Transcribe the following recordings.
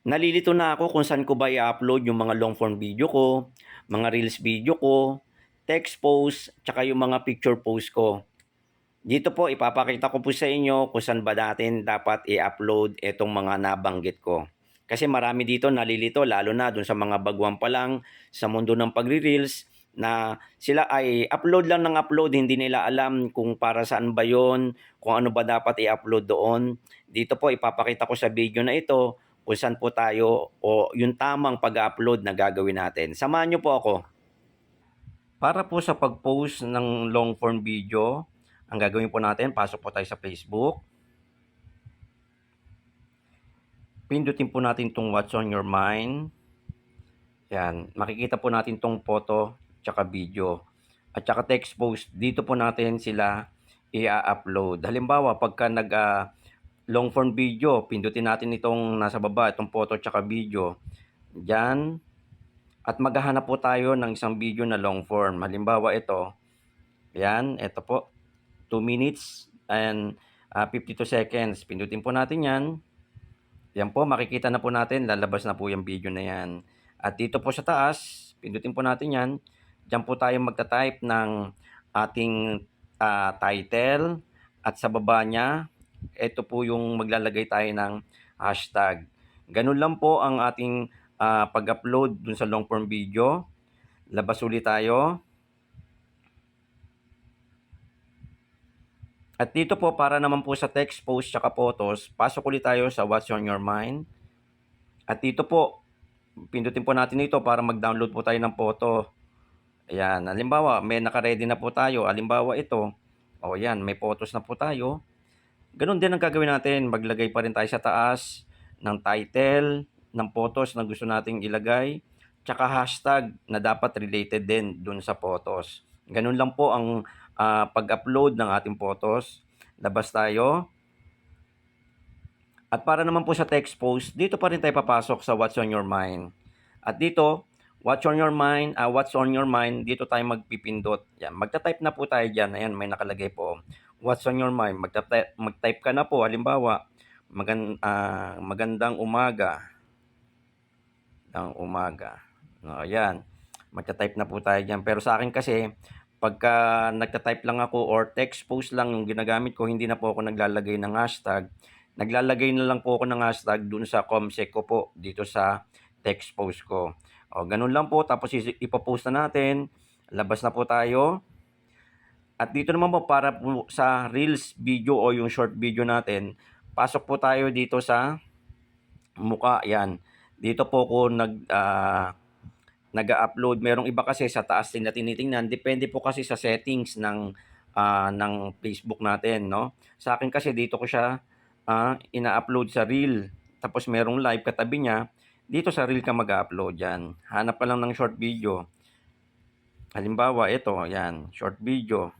Nalilito na ako kung saan ko ba i-upload yung mga long form video ko, mga reels video ko, text post, tsaka yung mga picture post ko. Dito po ipapakita ko po sa inyo kung saan ba natin dapat i-upload itong mga nabanggit ko. Kasi marami dito nalilito lalo na dun sa mga baguhan pa lang sa mundo ng pagre-reels na sila ay upload lang ng upload, hindi nila alam kung para saan ba yon, kung ano ba dapat i-upload doon. Dito po ipapakita ko sa video na ito kung saan po tayo o yung tamang pag-upload na gagawin natin. Samahan niyo po ako. Para po sa pag-post ng long form video, ang gagawin po natin, pasok po tayo sa Facebook. Pindutin po natin itong What's on your mind. Yan, makikita po natin itong photo tsaka video. At tsaka text post, dito po natin sila i-upload. Halimbawa, pagka long form video, pindutin natin itong nasa baba, itong photo tsaka video. Diyan, at maghahanap po tayo ng isang video na long form. Halimbawa ito, yan, ito po, 2 minutes and 52 seconds. Pindutin po natin yan. Yan po, makikita na po natin, lalabas na po yung video na yan. At dito po sa taas, pindutin po natin yan. Diyan po tayo magta-type ng ating title. At sa baba niya, ito po yung maglalagay tayo ng hashtag. Ganun lang po ang ating pag-upload dun sa long form video. Labas ulit tayo. At dito po, para naman po sa text post tsaka photos, pasok ulit tayo sa What's on your mind. At dito po, pindutin po natin ito para mag-download po tayo ng photo. Ayan, halimbawa, may naka-ready na po tayo. Halimbawa ito, o yan, may photos na po tayo. Ganun din ang gagawin natin. Maglagay pa rin tayo sa taas ng title, ng photos na gusto nating ilagay, tsaka hashtag na dapat related din dun sa photos. Ganun lang po ang pag-upload ng ating photos. Labas tayo. At para naman po sa text post, dito pa rin tayo papasok sa What's on your mind. At dito, what's on your mind, dito tayo magpipindot. Yan, magta-type na po tayo diyan. Ayan, may nakalagay po. What's on your mind? Mag-type ka na po. Halimbawa, magandang umaga. Ng umaga. No, ayan. Magta-type na po tayo diyan. Pero sa akin kasi, pagka nagta-type lang ako or text post lang yung ginagamit ko, hindi na po ako naglalagay ng hashtag. Naglalagay na lang po ako ng hashtag dun sa comsec ko po, dito sa text post ko. O, ganun lang po. Tapos ipopost na natin. Labas na po tayo. At dito naman po, para po sa reels video o yung short video natin, pasok po tayo dito sa mukha. Yan. Dito po ko nag-upload. Merong iba kasi sa taas din na tinitingnan. Depende po kasi sa settings ng Facebook natin, no? Sa akin kasi dito ko siya ina-upload sa reel. Tapos merong live katabi niya. Dito sa reel ka mag-upload yan. Hanap ka lang ng short video. Halimbawa, ito, yan, short video.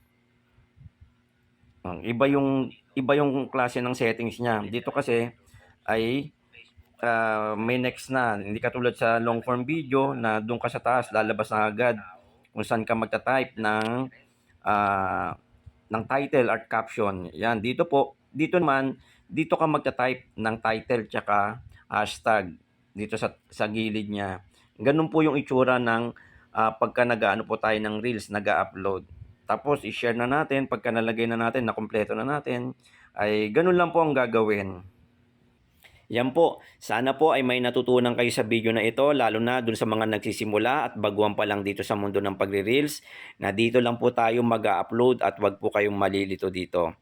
Iba yung klase ng settings niya. Dito kasi ay may next na. Hindi katulad sa long form video na doon ka sa taas, lalabas na agad kung saan ka magta-type ng title at caption. Yan, dito po, dito naman, dito ka magta-type ng title tsaka hashtag dito sa gilid niya. Ganun po yung itsura ng pagka nag-ano po tayo ng reels, nag-upload. Tapos i-share na natin, pagka nalagay na natin, nakumpleto na natin, ay ganun lang po ang gagawin. Yan po, sana po ay may natutunan kayo sa video na ito, lalo na dun sa mga nagsisimula at baguhan pa lang dito sa mundo ng pagre-reels, na dito lang po tayo mag-upload at wag po kayong malilito dito.